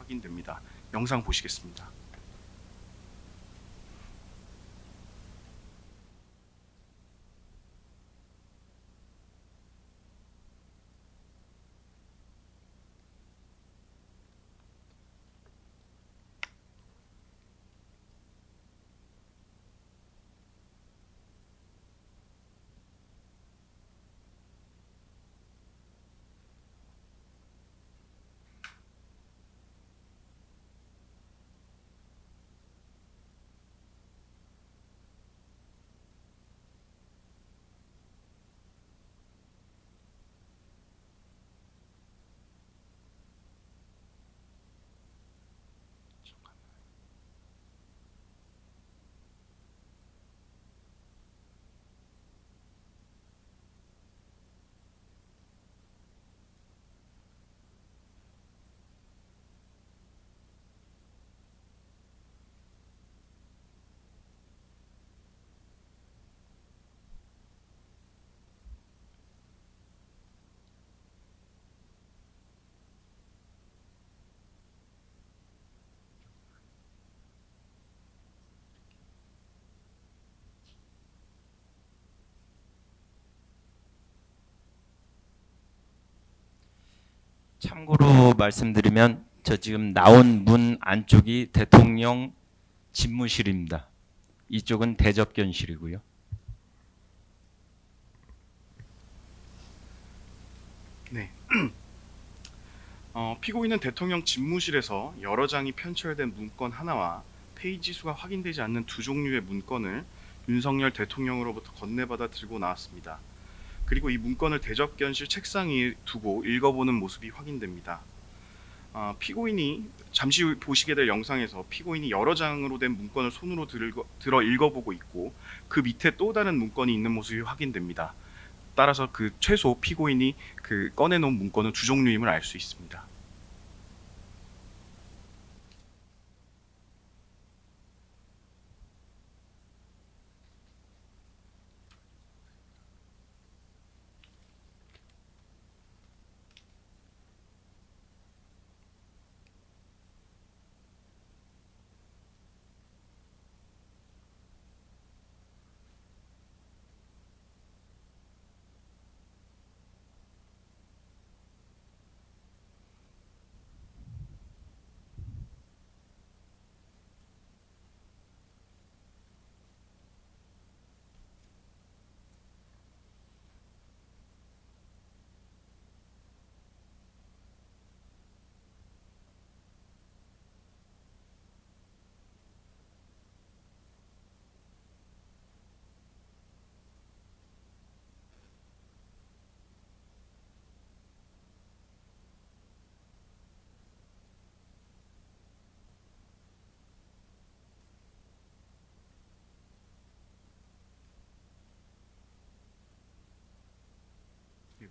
확인됩니다. 영상 보시겠습니다. 참고로 말씀드리면 저 지금 나온 문 안쪽이 대통령 집무실입니다. 이쪽은 대접견실이고요. 네. 피고인은 대통령 집무실에서 여러 장이 편철된 문건 하나와 페이지 수가 확인되지 않는 두 종류의 문건을 윤석열 대통령으로부터 건네받아 들고 나왔습니다. 그리고 이 문건을 대접견실 책상 위에 두고 읽어보는 모습이 확인됩니다. 피고인이 잠시 후 보시게 될 영상에서 피고인이 여러 장으로 된 문건을 손으로 들어 읽어보고 있고 그 밑에 또 다른 문건이 있는 모습이 확인됩니다. 따라서 그 최소 피고인이 그 꺼내놓은 문건은 두 종류임을 알 수 있습니다.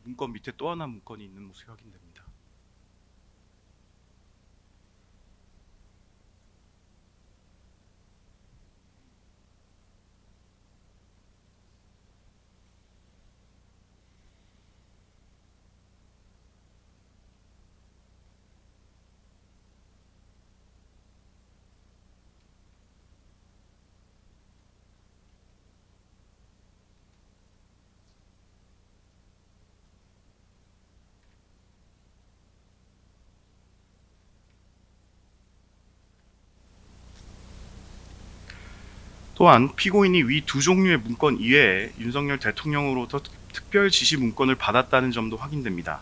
문건 밑에 또 하나 문건이 있는 모습이 확인됩니다. 또한 피고인이 위 두 종류의 문건 이외에 윤석열 대통령으로부터 특별 지시 문건을 받았다는 점도 확인됩니다.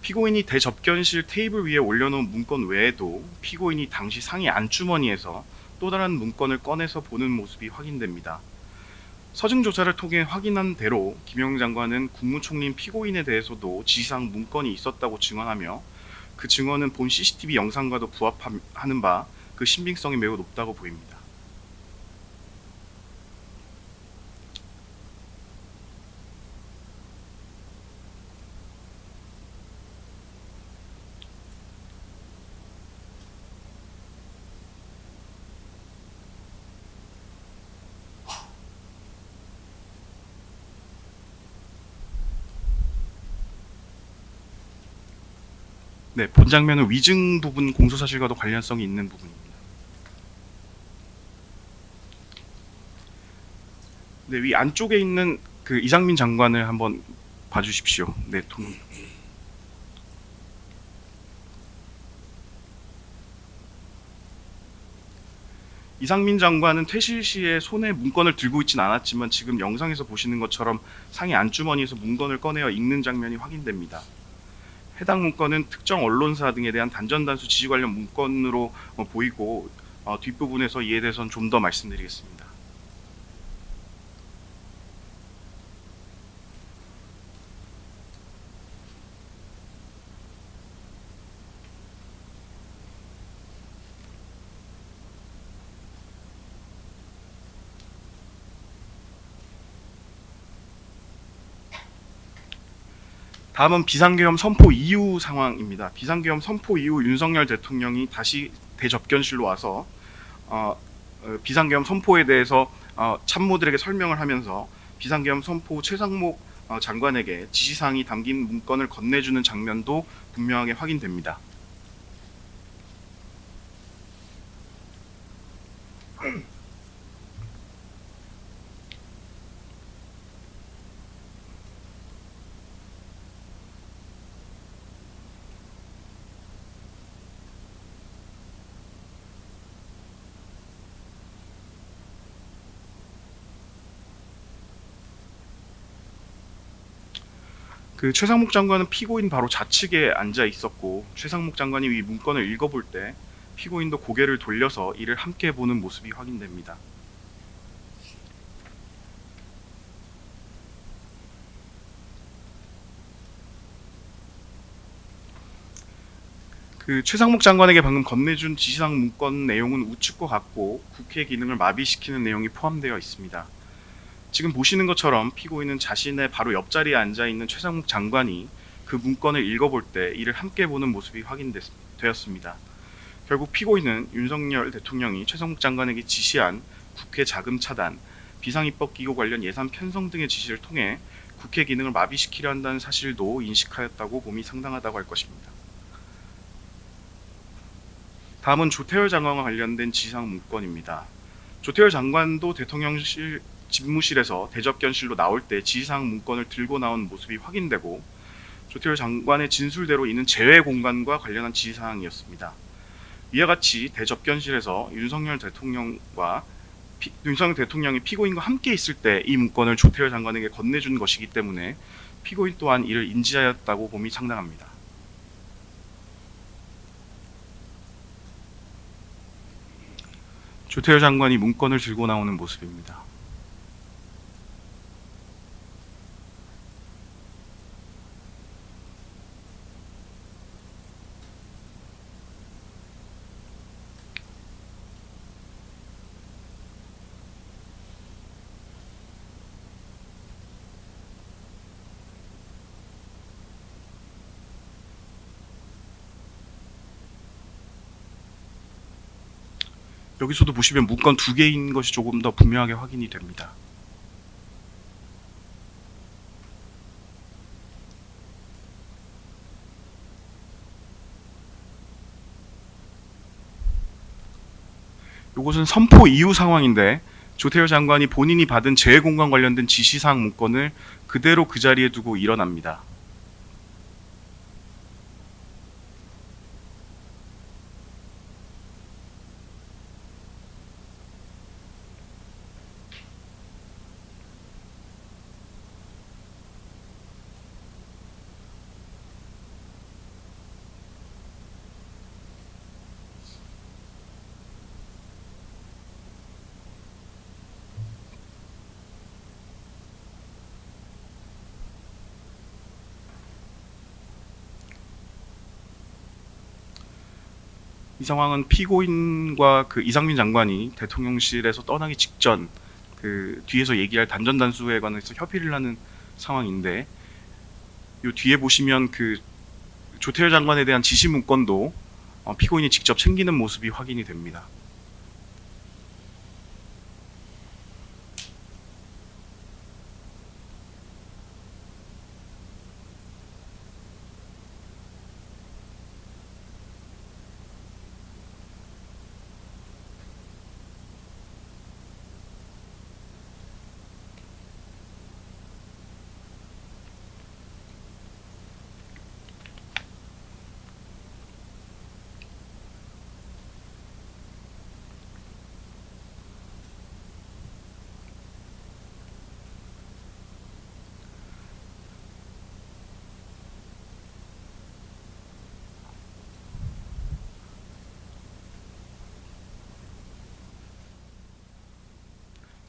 피고인이 대접견실 테이블 위에 올려놓은 문건 외에도 피고인이 당시 상의 안주머니에서 또 다른 문건을 꺼내서 보는 모습이 확인됩니다. 서증 조사를 통해 확인한 대로 김영 장관은 국무총리인 피고인에 대해서도 지시사항 문건이 있었다고 증언하며 그 증언은 본 CCTV 영상과도 부합하는 바 그 신빙성이 매우 높다고 보입니다. 네, 본 장면은 위증 부분 공소 사실과도 관련성이 있는 부분입니다. 네, 위 안쪽에 있는 그 이상민 장관을 한번 봐주십시오. 네, 이상민 장관은 퇴실 시에 손에 문건을 들고 있진 않았지만 지금 영상에서 보시는 것처럼 상의 안주머니에서 문건을 꺼내어 읽는 장면이 확인됩니다. 해당 문건은 특정 언론사 등에 대한 단전단수 지시 관련 문건으로 보이고 뒷부분에서 이에 대해서는 좀 더 말씀드리겠습니다. 다음은 비상계엄 선포 이후 상황입니다. 비상계엄 선포 이후 윤석열 대통령이 다시 대접견실로 와서 비상계엄 선포에 대해서 참모들에게 설명을 하면서 비상계엄 선포 최상목 장관에게 지시사항이 담긴 문건을 건네주는 장면도 분명하게 확인됩니다. 그 최상목 장관은 피고인 바로 좌측에 앉아 있었고 최상목 장관이 이 문건을 읽어볼 때 피고인도 고개를 돌려서 이를 함께 보는 모습이 확인됩니다. 그 최상목 장관에게 방금 건네준 지시사항 문건 내용은 우측과 같고 국회 기능을 마비시키는 내용이 포함되어 있습니다. 지금 보시는 것처럼 피고인은 자신의 바로 옆자리에 앉아 있는 최상목 장관이 그 문건을 읽어볼 때 이를 함께 보는 모습이 확인되었습니다. 결국 피고인은 윤석열 대통령이 최상목 장관에게 지시한 국회 자금 차단, 비상입법기구 관련 예산 편성 등의 지시를 통해 국회 기능을 마비시키려 한다는 사실도 인식하였다고 봄이 상당하다고 할 것입니다. 다음은 조태열 장관과 관련된 지시사항 문건입니다. 조태열 장관도 대통령실 집무실에서 대접견실로 나올 때 지시사항 문건을 들고 나온 모습이 확인되고 조태열 장관의 진술대로 이는 재외 공간과 관련한 지시사항이었습니다. 이와 같이 대접견실에서 윤석열 대통령이 피고인과 함께 있을 때 이 문건을 조태열 장관에게 건네준 것이기 때문에 피고인 또한 이를 인지하였다고 봄이 상당합니다. 조태열 장관이 문건을 들고 나오는 모습입니다. 여기서도 보시면 문건 두 개인 것이 조금 더 분명하게 확인이 됩니다. 이것은 선포 이후 상황인데 조태열 장관이 본인이 받은 재해공간 관련된 지시사항 문건을 그대로 그 자리에 두고 일어납니다. 이 상황은 피고인과 그 이상민 장관이 대통령실에서 떠나기 직전 그 뒤에서 얘기할 단전 단수에 관해서 협의를 하는 상황인데 요 뒤에 보시면 그 조태열 장관에 대한 지시 문건도 피고인이 직접 챙기는 모습이 확인이 됩니다.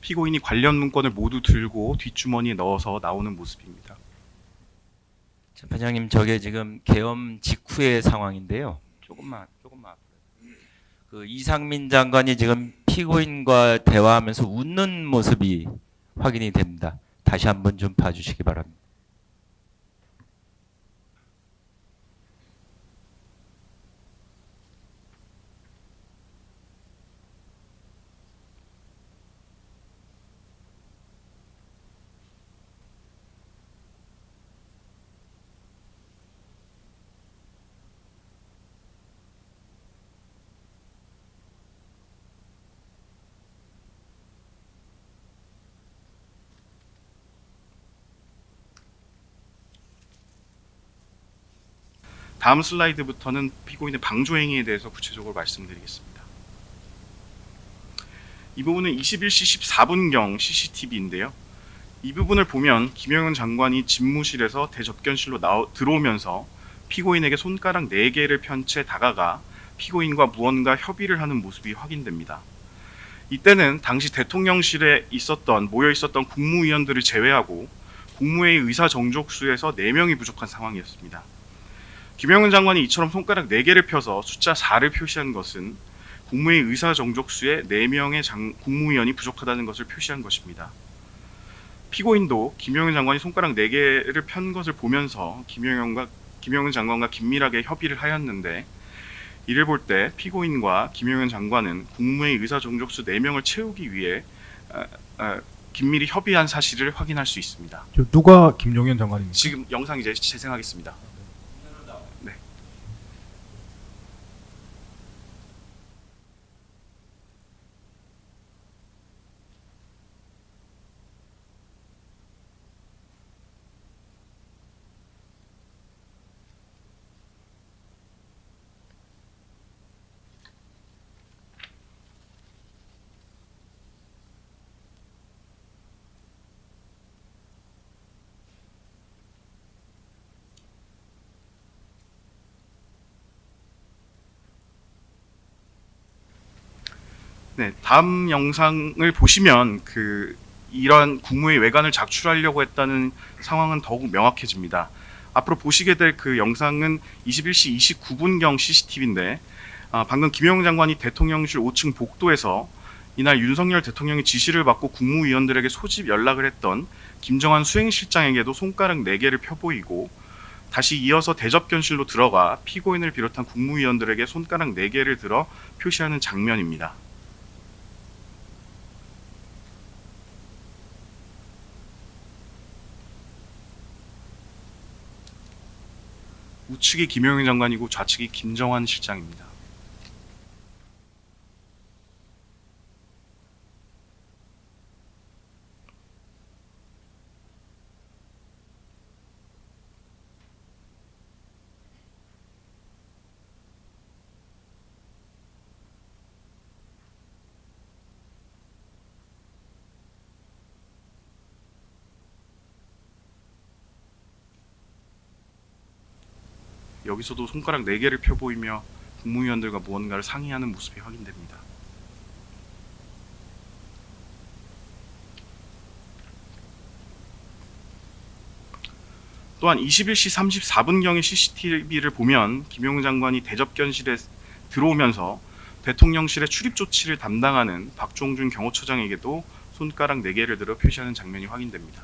피고인이 관련 문건을 모두 들고 뒷주머니에 넣어서 나오는 모습입니다. 재판장님, 저게 지금 계엄 직후의 상황인데요. 조금만 앞으로. 그 이상민 장관이 지금 피고인과 대화하면서 웃는 모습이 확인이 됩니다. 다시 한번 좀 봐주시기 바랍니다. 다음 슬라이드부터는 피고인의 방조행위에 대해서 구체적으로 말씀드리겠습니다. 이 부분은 21시 14분경 CCTV인데요. 이 부분을 보면 김영은 장관이 집무실에서 대접견실로 들어오면서 피고인에게 손가락 4개를 편 채 다가가 피고인과 무언가 협의를 하는 모습이 확인됩니다. 이때는 당시 대통령실에 모여 있었던 국무위원들을 제외하고 국무회의 의사 정족수에서 4명이 부족한 상황이었습니다. 김영은 장관이 이처럼 손가락 4개를 펴서 숫자 4를 표시한 것은 국무회의 의사 정족수에 4명의 국무위원이 부족하다는 것을 표시한 것입니다. 피고인도 김영은 장관이 손가락 4개를 편 것을 보면서 김영은 장관과 긴밀하게 협의를 하였는데, 이를 볼 때 피고인과 김영은 장관은 국무회의 의사 정족수 4명을 채우기 위해 긴밀히 협의한 사실을 확인할 수 있습니다. 누가 김용현 장관입니까? 지금 영상 이제 재생하겠습니다. 네. 네, 다음 영상을 보시면 이런 국무회의 외관을 작출하려고 했다는 상황은 더욱 명확해집니다. 앞으로 보시게 될 그 영상은 21시 29분경 CCTV인데, 방금 김영은 장관이 대통령실 5층 복도에서 이날 윤석열 대통령의 지시를 받고 국무위원들에게 소집 연락을 했던 김정한 수행실장에게도 손가락 4개를 펴보이고, 다시 이어서 대접견실로 들어가 피고인을 비롯한 국무위원들에게 손가락 4개를 들어 표시하는 장면입니다. 우측이 김영현 장관이고 좌측이 김정한 실장입니다. 여기서도 손가락 4개를 펴보이며 국무위원들과 무언가를 상의하는 모습이 확인됩니다. 또한 21시 34분경의 CCTV를 보면 김용은 장관이 대접견실에 들어오면서 대통령실의 출입 조치를 담당하는 박종준 경호처장에게도 손가락 4개를 들어 표시하는 장면이 확인됩니다.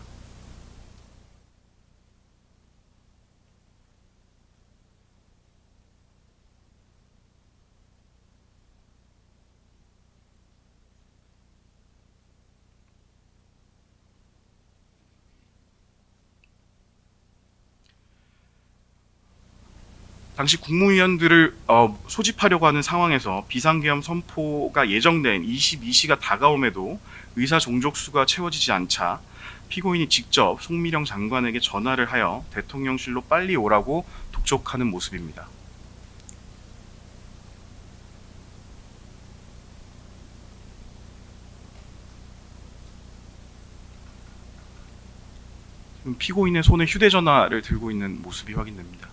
당시 국무위원들을 소집하려고 하는 상황에서 비상계엄 선포가 예정된 22시가 다가옴에도 의사 종족수가 채워지지 않자 피고인이 직접 송미령 장관에게 전화를 하여 대통령실로 빨리 오라고 독촉하는 모습입니다. 지금 피고인의 손에 휴대전화를 들고 있는 모습이 확인됩니다.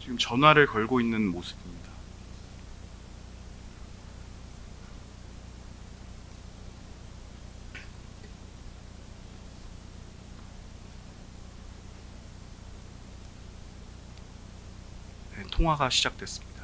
지금 전화를 걸고 있는 모습입니다. 네, 통화가 시작됐습니다.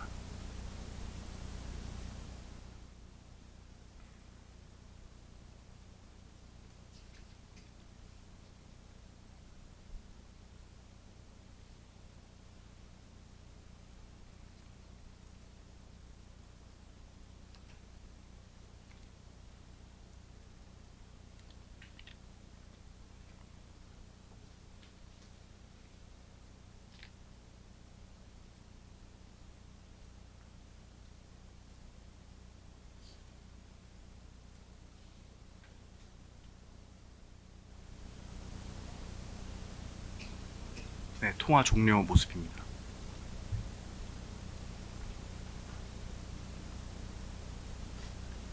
네, 통화 종료 모습입니다.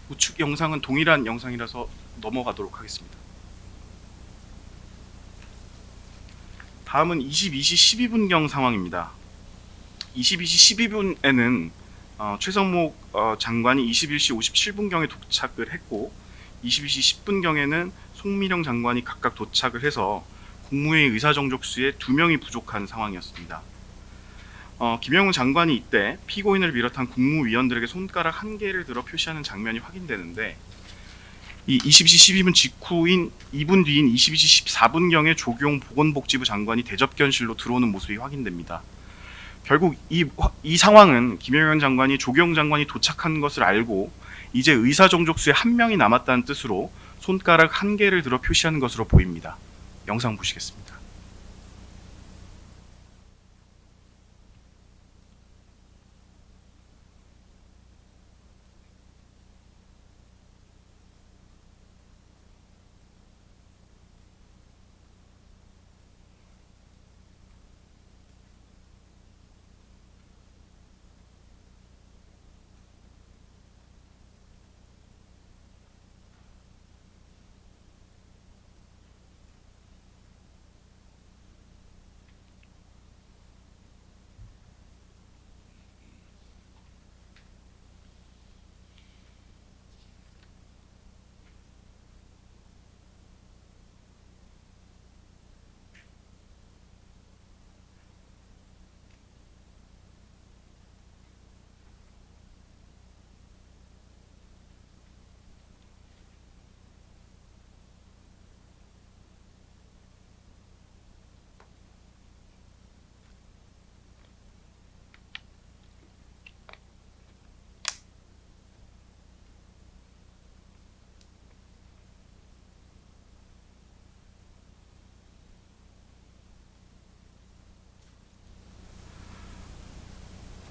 우측 영상은 동일한 영상이라서 넘어가도록 하겠습니다. 다음은 22시 12분경 상황입니다. 22시 12분에는 최성목 장관이 21시 57분경에 도착을 했고 22시 10분경에는 송미령 장관이 각각 도착을 해서 국무회의 의사정족수에 2명이 부족한 상황이었습니다. 김영훈 장관이 이때 피고인을 비롯한 국무위원들에게 손가락 1개를 들어 표시하는 장면이 확인되는데 이 22시 12분 직후인 2분 뒤인 22시 14분경에 조경 보건복지부 장관이 대접견실로 들어오는 모습이 확인됩니다. 결국 이 상황은 김영현 장관이 조경 장관이 도착한 것을 알고 이제 의사정족수에 1명이 남았다는 뜻으로 손가락 1개를 들어 표시하는 것으로 보입니다. 영상 보시겠습니다.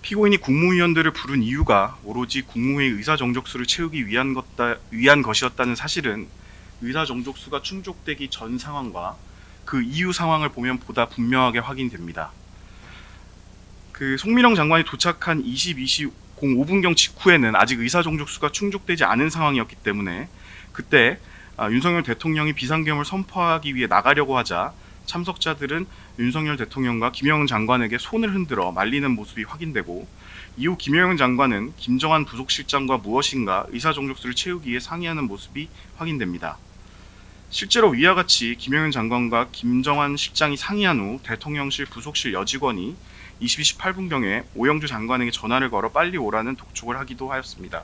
피고인이 국무위원들을 부른 이유가 오로지 국무회의 의사정족수를 채우기 위한 것이었다는 사실은 의사정족수가 충족되기 전 상황과 그 이후 상황을 보면 보다 분명하게 확인됩니다. 그 송미령 장관이 도착한 22시 05분경 직후에는 아직 의사정족수가 충족되지 않은 상황이었기 때문에 그때 윤석열 대통령이 비상계엄을 선포하기 위해 나가려고 하자 참석자들은 윤석열 대통령과 김영은 장관에게 손을 흔들어 말리는 모습이 확인되고 이후 김영은 장관은 김정한 부속실장과 무엇인가 의사정족수를 채우기 위해 상의하는 모습이 확인됩니다. 실제로 위와 같이 김영은 장관과 김정한 실장이 상의한 후 대통령실 부속실 여직원이 22시 8분경에 오영주 장관에게 전화를 걸어 빨리 오라는 독촉을 하기도 하였습니다.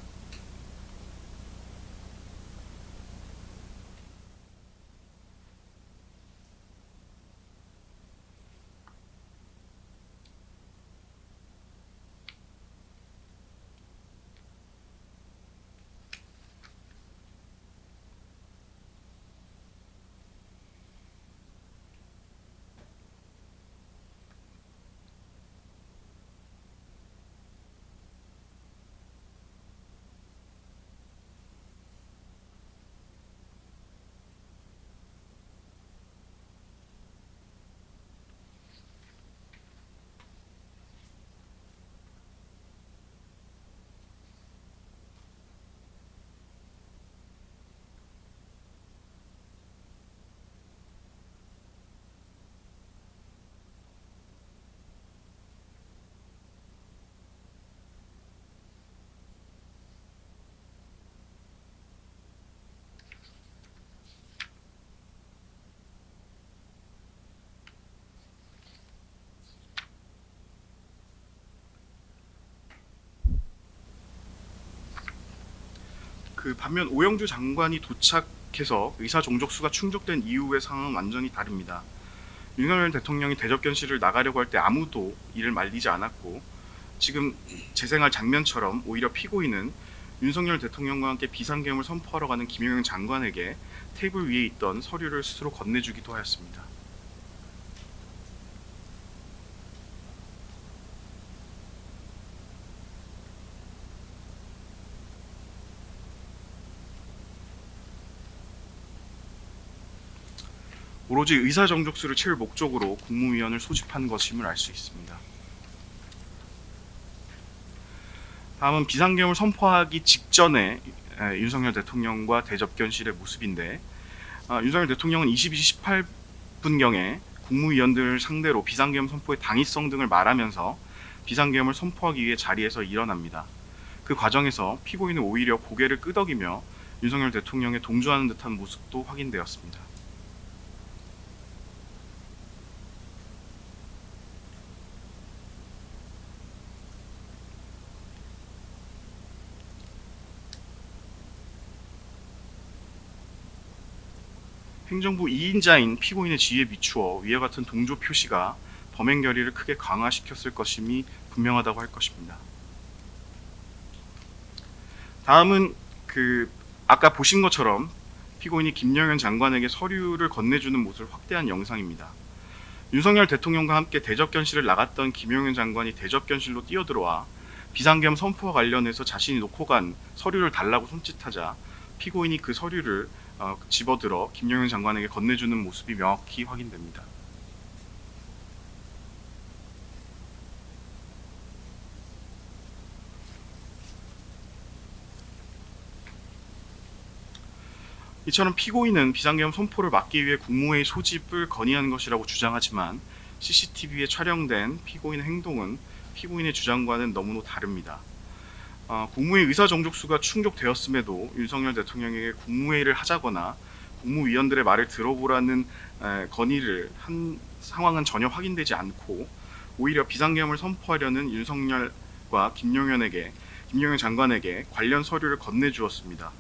반면 오영주 장관이 도착해서 의사 종족수가 충족된 이후의 상황은 완전히 다릅니다. 윤석열 대통령이 대접견실을 나가려고 할 때 아무도 이를 말리지 않았고, 지금 재생할 장면처럼 오히려 피고인은 윤석열 대통령과 함께 비상계엄을 선포하러 가는 김용현 장관에게 테이블 위에 있던 서류를 스스로 건네주기도 하였습니다. 오로지 의사 정족수를 채울 목적으로 국무위원을 소집한 것임을 알 수 있습니다. 다음은 비상계엄을 선포하기 직전에 윤석열 대통령과 대접견실의 모습인데, 윤석열 대통령은 22시 18분경에 국무위원들을 상대로 비상계엄 선포의 당위성 등을 말하면서 비상계엄을 선포하기 위해 자리에서 일어납니다. 그 과정에서 피고인은 오히려 고개를 끄덕이며 윤석열 대통령에 동조하는 듯한 모습도 확인되었습니다. 행정부 2인자인 피고인의 지위에 비추어 위와 같은 동조 표시가 범행 결의를 크게 강화시켰을 것임이 분명하다고 할 것입니다. 다음은 아까 보신 것처럼 피고인이 김영현 장관에게 서류를 건네주는 모습을 확대한 영상입니다. 윤석열 대통령과 함께 대접견실을 나갔던 김용현 장관이 대접견실로 뛰어들어와 비상계엄 선포와 관련해서 자신이 놓고 간 서류를 달라고 손짓하자 피고인이 그 서류를 집어들어 김용현 장관에게 건네주는 모습이 명확히 확인됩니다. 이처럼 피고인은 비상계엄 선포를 막기 위해 국무회의 소집을 건의한 것이라고 주장하지만 CCTV에 촬영된 피고인의 행동은 피고인의 주장과는 너무나 다릅니다. 국무회의 의사 정족수가 충족되었음에도 윤석열 대통령에게 국무회의를 하자거나 국무위원들의 말을 들어보라는 건의를 한 상황은 전혀 확인되지 않고, 오히려 비상계엄을 선포하려는 윤석열과 김용현 장관에게 관련 서류를 건네주었습니다.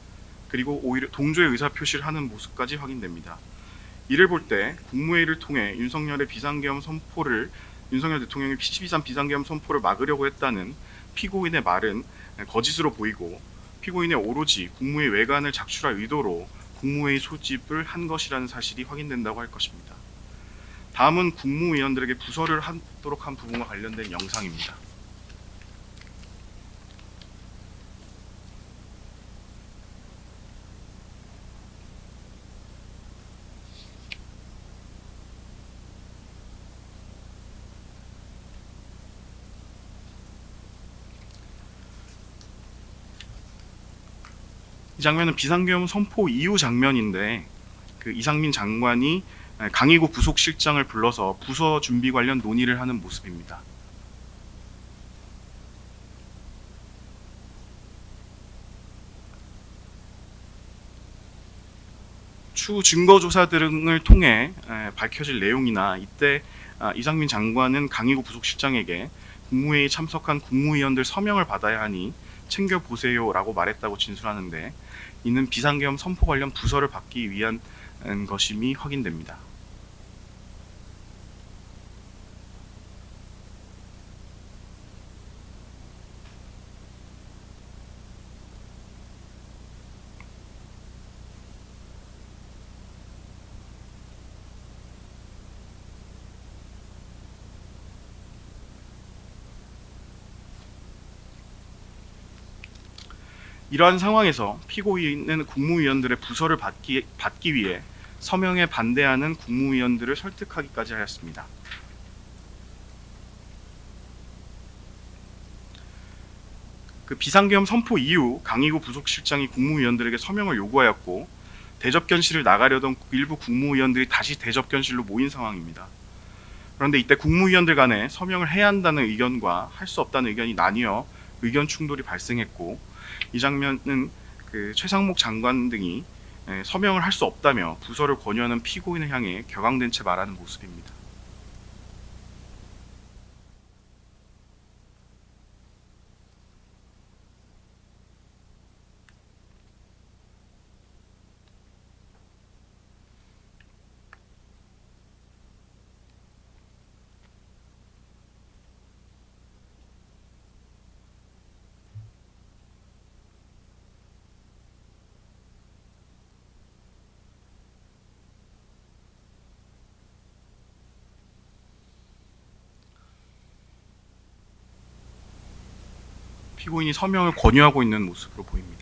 그리고 오히려 동조의 의사표시를 하는 모습까지 확인됩니다. 이를 볼 때 국무회의를 통해 윤석열 대통령이 12.3 비상계엄 선포를 막으려고 했다는 피고인의 말은 거짓으로 보이고, 피고인의 오로지 국무회의 외관을 작출할 의도로 국무회의 소집을 한 것이라는 사실이 확인된다고 할 것입니다. 다음은 국무위원들에게 부서를 하도록 한 부분과 관련된 영상입니다. 이 장면은 비상계엄 선포 이후 장면인데, 이상민 장관이 강의구 부속실장을 불러서 부서 준비 관련 논의를 하는 모습입니다. 추후 증거 조사 등을 통해 밝혀질 내용이나, 이때 이상민 장관은 강의구 부속실장에게 국무회의에 참석한 국무위원들 서명을 받아야 하니 챙겨보세요라고 말했다고 진술하는데, 이는 비상계엄 선포 관련 부서를 받기 위한 것임이 확인됩니다. 이러한 상황에서 피고인은 국무위원들의 부서를 받기 위해 서명에 반대하는 국무위원들을 설득하기까지 하였습니다. 비상계엄 선포 이후 강의구 부속실장이 국무위원들에게 서명을 요구하였고, 대접견실을 나가려던 일부 국무위원들이 다시 대접견실로 모인 상황입니다. 그런데 이때 국무위원들 간에 서명을 해야 한다는 의견과 할 수 없다는 의견이 나뉘어 의견 충돌이 발생했고, 이 장면은 최상목 장관 등이 서명을 할 수 없다며 부서를 권유하는 피고인을 향해 격앙된 채 말하는 모습입니다. 피고인이 서명을 권유하고 있는 모습으로 보입니다.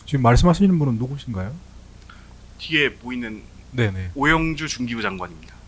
지금 말씀하시는 분은 누구신가요? 뒤에 보이는 네네. 오영주 중기부 장관입니다.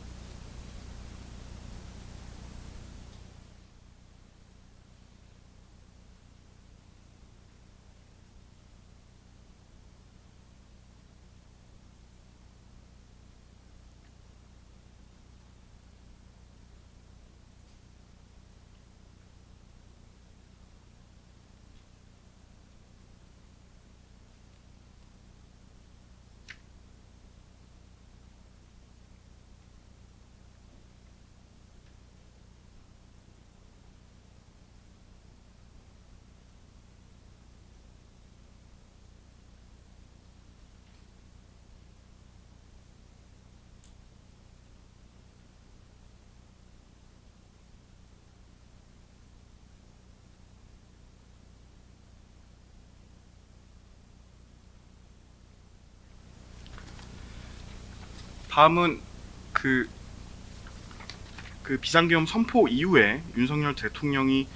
다음은 그 비상계엄 선포 이후에 윤석열 대통령이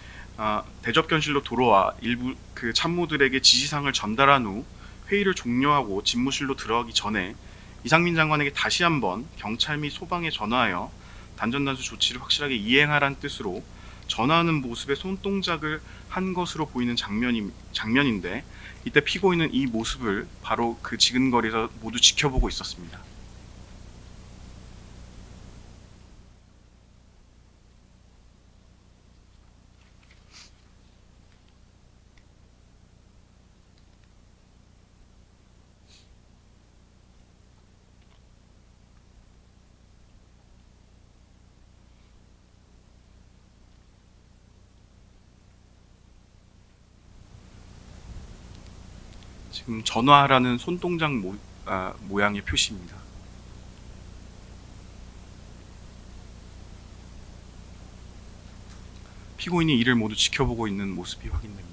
대접견실로 돌아와 일부 그 참모들에게 지시사항을 전달한 후 회의를 종료하고 집무실로 들어가기 전에 이상민 장관에게 다시 한번 경찰 및 소방에 전화하여 단전단수 조치를 확실하게 이행하라는 뜻으로 전화하는 모습의 손동작을 한 것으로 보이는 장면인데, 이때 피고인은 이 모습을 바로 그 지근거리에서 모두 지켜보고 있었습니다. 지금 전화라는 손동작 모양의 표시입니다. 피고인이 이를 모두 지켜보고 있는 모습이 확인됩니다.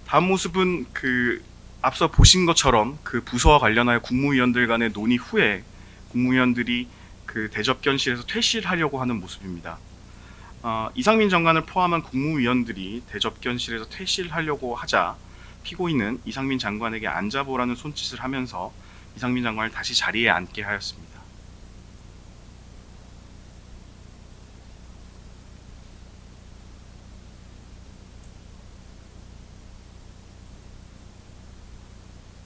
다음 모습은 앞서 보신 것처럼 그 부서와 관련하여 국무위원들 간의 논의 후에 국무위원들이 그 대접견실에서 퇴실하려고 하는 모습입니다. 이상민 장관을 포함한 국무위원들이 대접견실에서 퇴실하려고 하자 피고인은 이상민 장관에게 앉아보라는 손짓을 하면서 이상민 장관을 다시 자리에 앉게 하였습니다.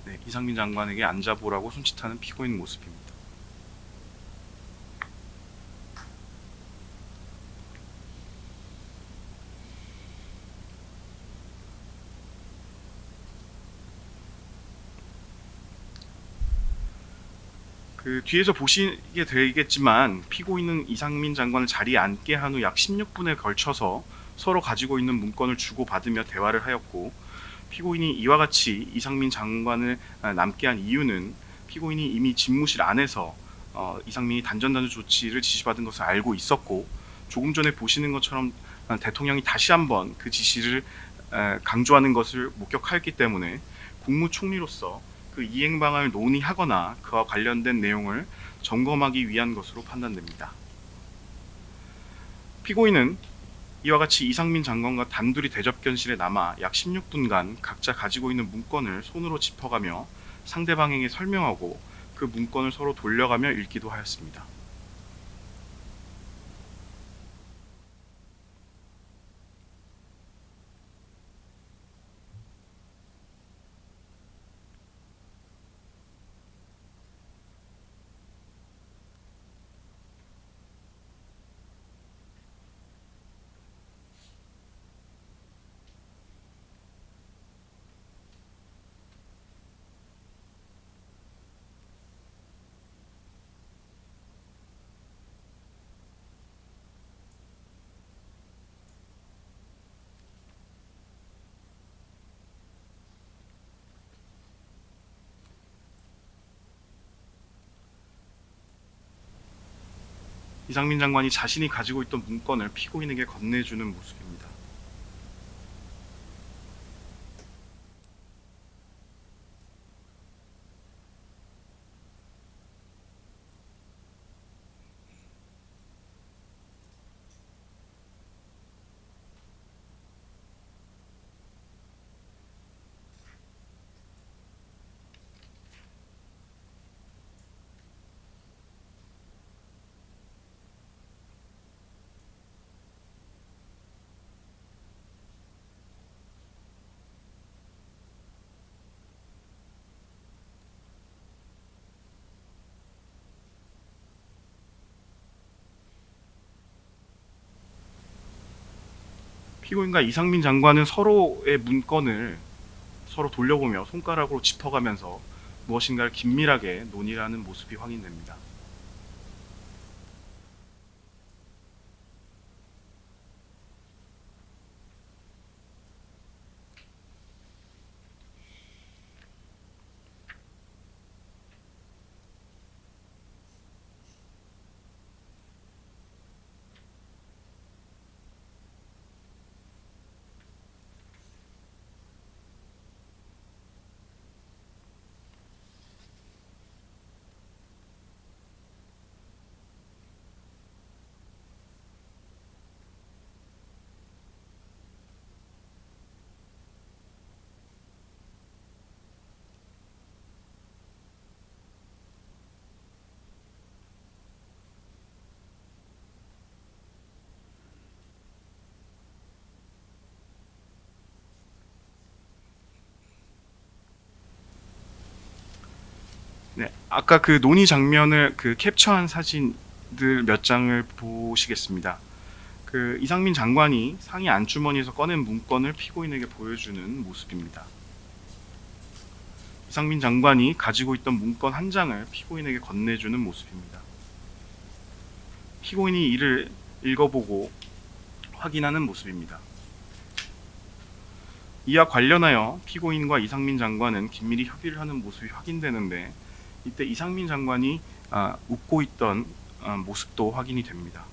네, 이상민 장관에게 앉아보라고 손짓하는 피고인 모습입니다. 그 뒤에서 보시게 되겠지만 피고인은 이상민 장관을 자리에 앉게 한 후 약 16분에 걸쳐서 서로 가지고 있는 문건을 주고받으며 대화를 하였고, 피고인이 이와 같이 이상민 장관을 남게 한 이유는 피고인이 이미 집무실 안에서 이상민이 단전단주 조치를 지시받은 것을 알고 있었고, 조금 전에 보시는 것처럼 대통령이 다시 한번 그 지시를 강조하는 것을 목격하였기 때문에 국무총리로서 그 이행 방안을 논의하거나 그와 관련된 내용을 점검하기 위한 것으로 판단됩니다. 피고인은 이와 같이 이상민 장관과 단둘이 대접견실에 남아 약 16분간 각자 가지고 있는 문건을 손으로 짚어가며 상대방에게 설명하고 그 문건을 서로 돌려가며 읽기도 하였습니다. 이상민 장관이 자신이 가지고 있던 문건을 피고인에게 건네주는 모습입니다. 피고인과 이상민 장관은 서로의 문건을 서로 돌려보며 손가락으로 짚어가면서 무엇인가를 긴밀하게 논의하는 모습이 확인됩니다. 네, 아까 그 논의 장면을 캡처한 사진들 몇 장을 보시겠습니다. 그 이상민 장관이 상의 안주머니에서 꺼낸 문건을 피고인에게 보여주는 모습입니다. 이상민 장관이 가지고 있던 문건 한 장을 피고인에게 건네주는 모습입니다. 피고인이 이를 읽어보고 확인하는 모습입니다. 이와 관련하여 피고인과 이상민 장관은 긴밀히 협의를 하는 모습이 확인되는데, 이때 이상민 장관이 웃고 있던 모습도 확인이 됩니다.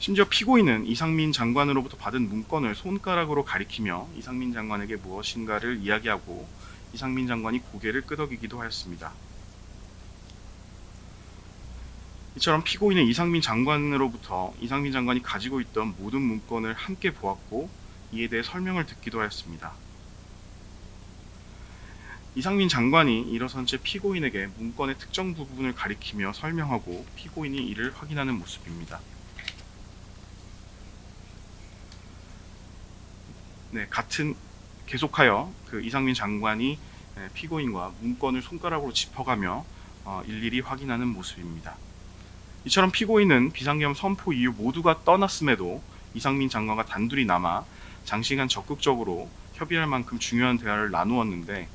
심지어 피고인은 이상민 장관으로부터 받은 문건을 손가락으로 가리키며 이상민 장관에게 무엇인가를 이야기하고 이상민 장관이 고개를 끄덕이기도 하였습니다. 이처럼 피고인은 이상민 장관으로부터 이상민 장관이 가지고 있던 모든 문건을 함께 보았고 이에 대해 설명을 듣기도 하였습니다. 이상민 장관이 일어선 채 피고인에게 문건의 특정 부분을 가리키며 설명하고 피고인이 이를 확인하는 모습입니다. 네, 계속하여 그 이상민 장관이 피고인과 문건을 손가락으로 짚어가며 일일이 확인하는 모습입니다. 이처럼 피고인은 비상계엄 선포 이후 모두가 떠났음에도 이상민 장관과 단둘이 남아 장시간 적극적으로 협의할 만큼 중요한 대화를 나누었는데,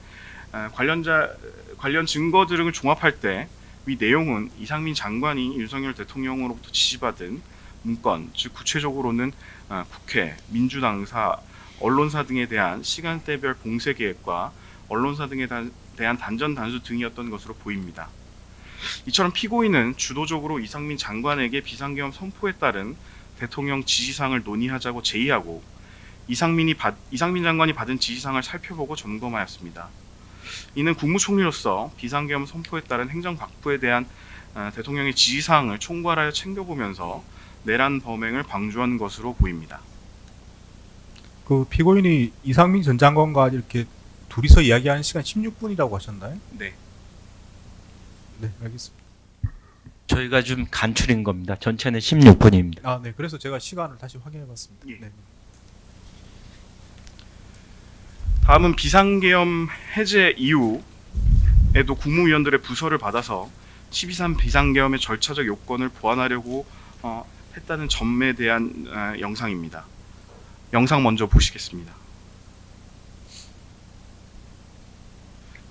관련 증거들을 종합할 때 위 내용은 이상민 장관이 윤석열 대통령으로부터 지시받은 문건, 즉 구체적으로는 국회, 민주당사, 언론사 등에 대한 시간대별 봉쇄 계획과 언론사 등에 대한 단전 단수 등이었던 것으로 보입니다. 이처럼 피고인은 주도적으로 이상민 장관에게 비상계엄 선포에 따른 대통령 지시사항을 논의하자고 제의하고 이상민 장관이 받은 지시사항을 살펴보고 점검하였습니다. 이는 국무총리로서 비상계엄 선포에 따른 행정각부에 대한 대통령의 지시사항을 총괄하여 챙겨보면서 내란 범행을 방조한 것으로 보입니다. 그 피고인이 이상민 전 장관과 이렇게 둘이서 이야기하는 시간 16분이라고 하셨나요? 네. 네, 알겠습니다. 저희가 좀 간추린 겁니다. 전체는 16분입니다. 아, 네. 그래서 제가 시간을 다시 확인해 봤습니다. 예. 네. 다음은 비상계엄 해제 이후에도 국무위원들의 부서를 받아서 12.3 비상계엄의 절차적 요건을 보완하려고 했다는 점에 대한 영상입니다. 영상 먼저 보시겠습니다.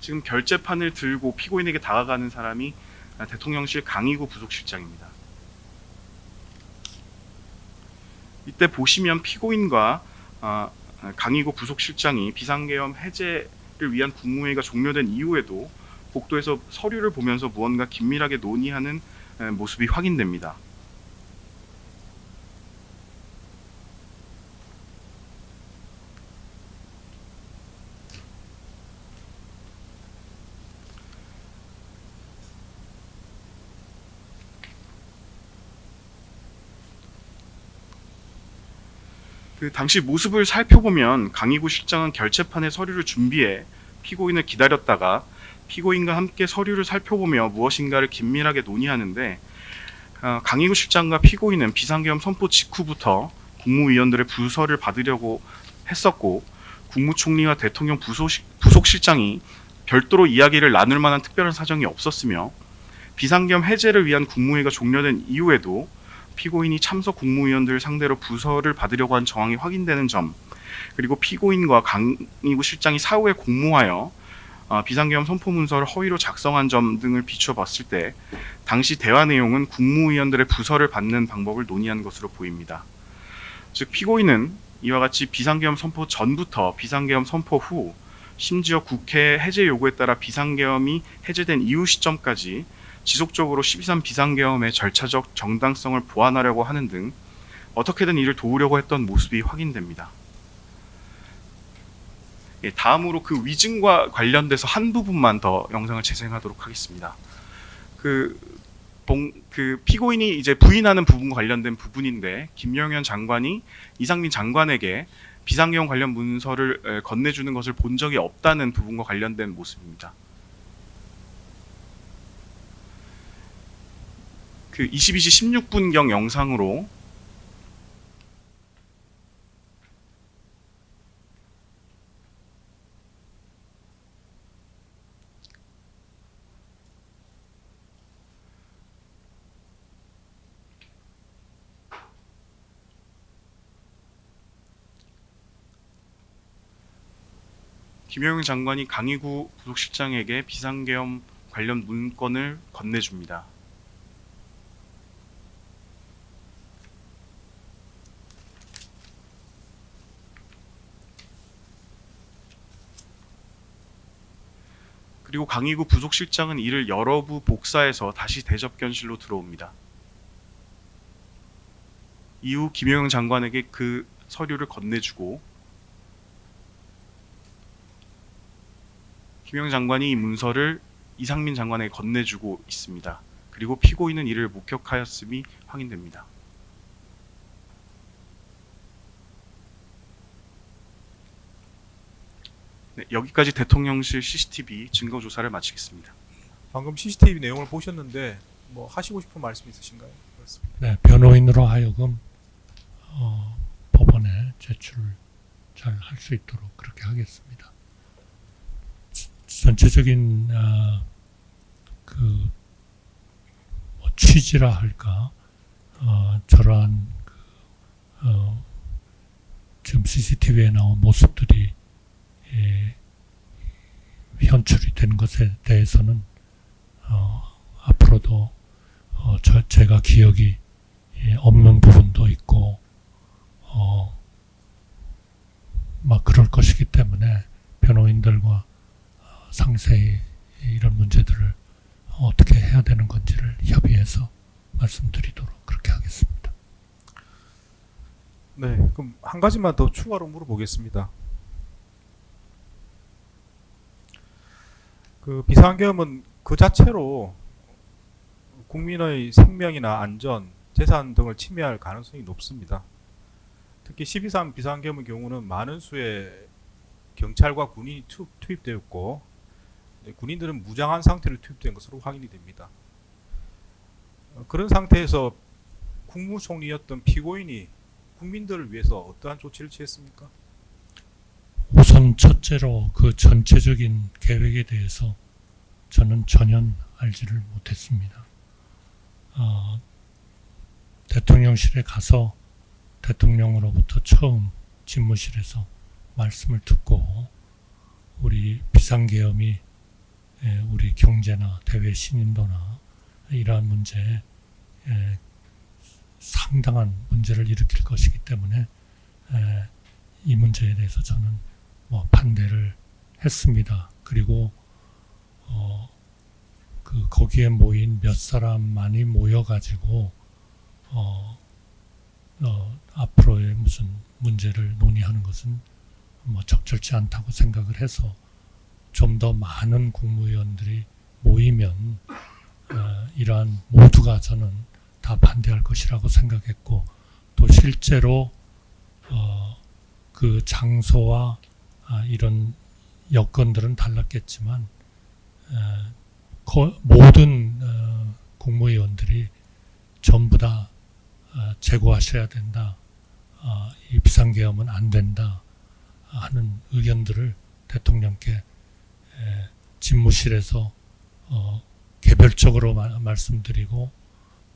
지금 결재판을 들고 피고인에게 다가가는 사람이 대통령실 강의구 부속실장입니다. 이때 보시면 피고인과 강의구 부속실장이 비상계엄 해제를 위한 국무회의가 종료된 이후에도 복도에서 서류를 보면서 무언가 긴밀하게 논의하는 모습이 확인됩니다. 그 당시 모습을 살펴보면 강의구 실장은 결재판에 서류를 준비해 피고인을 기다렸다가 피고인과 함께 서류를 살펴보며 무엇인가를 긴밀하게 논의하는데, 강의구 실장과 피고인은 비상계엄 선포 직후부터 국무위원들의 부서를 받으려고 했었고 국무총리와 대통령 부속실장이 별도로 이야기를 나눌 만한 특별한 사정이 없었으며, 비상계엄 해제를 위한 국무회의가 종료된 이후에도 피고인이 참석 국무위원들 상대로 부서를 받으려고 한 정황이 확인되는 점, 그리고 피고인과 강의구 실장이 사후에 공모하여 비상계엄 선포 문서를 허위로 작성한 점 등을 비춰봤을 때 당시 대화 내용은 국무위원들의 부서를 받는 방법을 논의한 것으로 보입니다. 즉 피고인은 이와 같이 비상계엄 선포 전부터 비상계엄 선포 후, 심지어 국회 해제 요구에 따라 비상계엄이 해제된 이후 시점까지 지속적으로 12.3 비상계엄의 절차적 정당성을 보완하려고 하는 등 어떻게든 이를 도우려고 했던 모습이 확인됩니다. 예, 다음으로 그 위증과 관련돼서 한 부분만 더 영상을 재생하도록 하겠습니다. 그 피고인이 이제 부인하는 부분과 관련된 부분인데, 김영현 장관이 이상민 장관에게 비상계엄 관련 문서를 건네주는 것을 본 적이 없다는 부분과 관련된 모습입니다. 그 22시 16분경 영상으로 김영현 장관이 강의구 부속실장에게 비상계엄 관련 문건을 건네줍니다. 그리고 강의구 부속실장은 이를 여러 부 복사해서 다시 대접견실로 들어옵니다. 이후 김영현 장관에게 그 서류를 건네주고 김영현 장관이 이 문서를 이상민 장관에게 건네주고 있습니다. 그리고 피고인은 이를 목격하였음이 확인됩니다. 네, 여기까지 대통령실 CCTV 증거 조사를 마치겠습니다. 방금 CCTV 내용을 보셨는데 뭐 하시고 싶은 말씀 있으신가요? 그렇습니다. 네, 변호인으로 하여금 법원에 제출을 잘 할 수 있도록 그렇게 하겠습니다. 전체적인 뭐 취지라 할까, 저러한 지금 CCTV에 나온 모습들이 현출이 된 것에 대해서는 앞으로도 제가 기억이 없는 부분도 있고 막 그럴 것이기 때문에 변호인들과 상세히 이런 문제들을 어떻게 해야 되는 건지를 협의해서 말씀드리도록 그렇게 하겠습니다. 네, 그럼 한 가지만 더 추가로 물어보겠습니다. 그 비상계엄은 그 자체로 국민의 생명이나 안전, 재산 등을 침해할 가능성이 높습니다. 특히 12.3 비상계엄의 경우는 많은 수의 경찰과 군인이 투입되었고 군인들은 무장한 상태로 투입된 것으로 확인이 됩니다. 그런 상태에서 국무총리였던 피고인이 국민들을 위해서 어떠한 조치를 취했습니까? 우선 첫째로 그 전체적인 계획에 대해서 저는 전혀 알지를 못했습니다. 대통령실에 가서 대통령으로부터 처음 집무실에서 말씀을 듣고 우리 비상계엄이 우리 경제나 대외 신인도나 이러한 문제에 상당한 문제를 일으킬 것이기 때문에 이 문제에 대해서 저는 뭐 반대를 했습니다. 그리고 거기에 모인 몇 사람만이 모여가지고 앞으로의 무슨 문제를 논의하는 것은 뭐 적절치 않다고 생각을 해서 좀 더 많은 국무위원들이 모이면 이러한 모두가 저는 다 반대할 것이라고 생각했고 또 실제로 그 장소와 이런 여건들은 달랐겠지만 모든 국무위원들이 전부 다 재고하셔야 된다. 이 비상계엄은 안 된다 하는 의견들을 대통령께 집무실에서 개별적으로 말씀드리고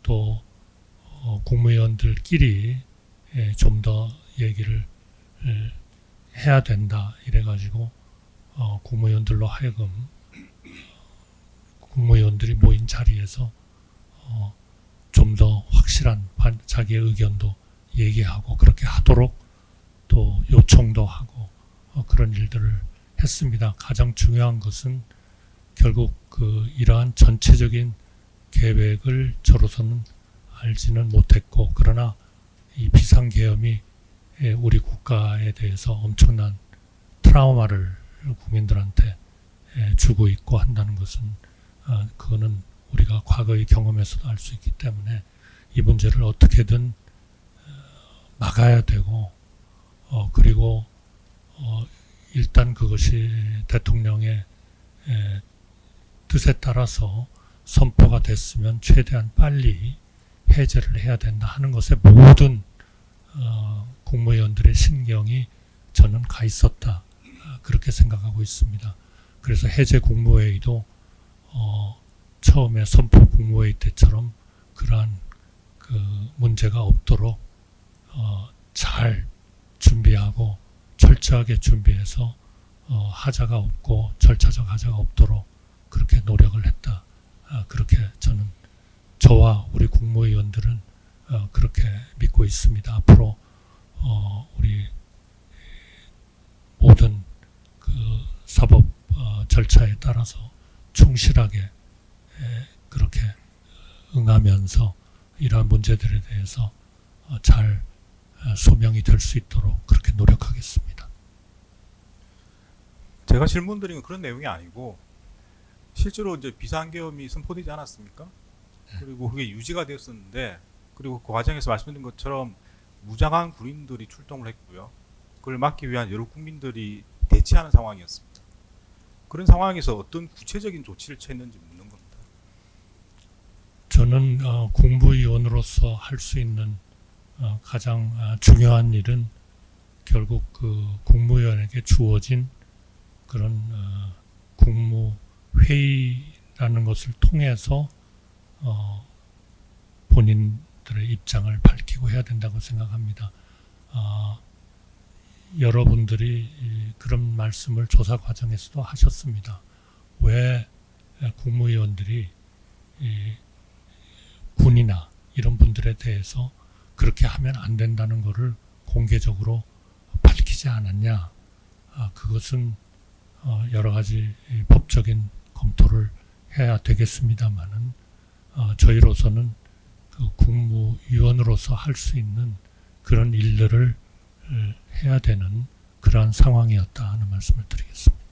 또 국무위원들끼리 좀 더 얘기를 해야 된다 이래가지고 국무위원들로 하여금 국무위원들이 모인 자리에서 좀 더 확실한 자기의 의견도 얘기하고 그렇게 하도록 또 요청도 하고 그런 일들을 했습니다. 가장 중요한 것은 결국 이러한 전체적인 계획을 저로서는 알지는 못했고 그러나 이 비상계엄이 우리 국가에 대해서 엄청난 트라우마를 국민들한테 주고 있고 한다는 것은 그거는 우리가 과거의 경험에서도 알 수 있기 때문에 이 문제를 어떻게든 막아야 되고 그리고 일단 그것이 대통령의 뜻에 따라서 선포가 됐으면 최대한 빨리 해제를 해야 된다 하는 것에 모든 국무위원들의 신경이 저는 가 있었다 그렇게 생각하고 있습니다. 그래서 해제 국무회의도 처음에 선포 국무회의 때처럼 그러한 그 문제가 없도록 잘 준비하고 철저하게 준비해서 하자가 없고 절차적 하자가 없도록 그렇게 노력을 했다. 그렇게 저는 저와 우리 국무위원들은 그렇게 믿고 있습니다. 앞으로 우리 모든 그 사법 절차에 따라서 충실하게 그렇게 응하면서 이러한 문제들에 대해서 잘 소명이 될 수 있도록 그렇게 노력하겠습니다. 제가 질문드린 건 그런 내용이 아니고 실제로 이제 비상계엄이 선포되지 않았습니까? 그리고 그게 유지가 되었었는데 그리고 그 과정에서 말씀드린 것처럼 무장한 군인들이 출동을 했고요. 그걸 막기 위한 여러 국민들이 대치하는 상황이었습니다. 그런 상황에서 어떤 구체적인 조치를 취했는지 묻는 겁니다. 저는 국무위원으로서 할 수 있는 가장 중요한 일은 결국 그 국무위원에게 주어진 그런 국무회의라는 것을 통해서 본인들의 입장을 밝히고 해야 된다고 생각합니다. 여러분들이 그런 말씀을 조사 과정에서도 하셨습니다. 왜 국무위원들이 군이나 이런 분들에 대해서 그렇게 하면 안 된다는 것을 공개적으로 밝히지 않았냐. 그것은 여러 가지 법적인 검토를 해야 되겠습니다만은 저희로서는 그 국무위원으로서 할 수 있는 그런 일들을 해야 되는 그러한 상황이었다 하는 말씀을 드리겠습니다.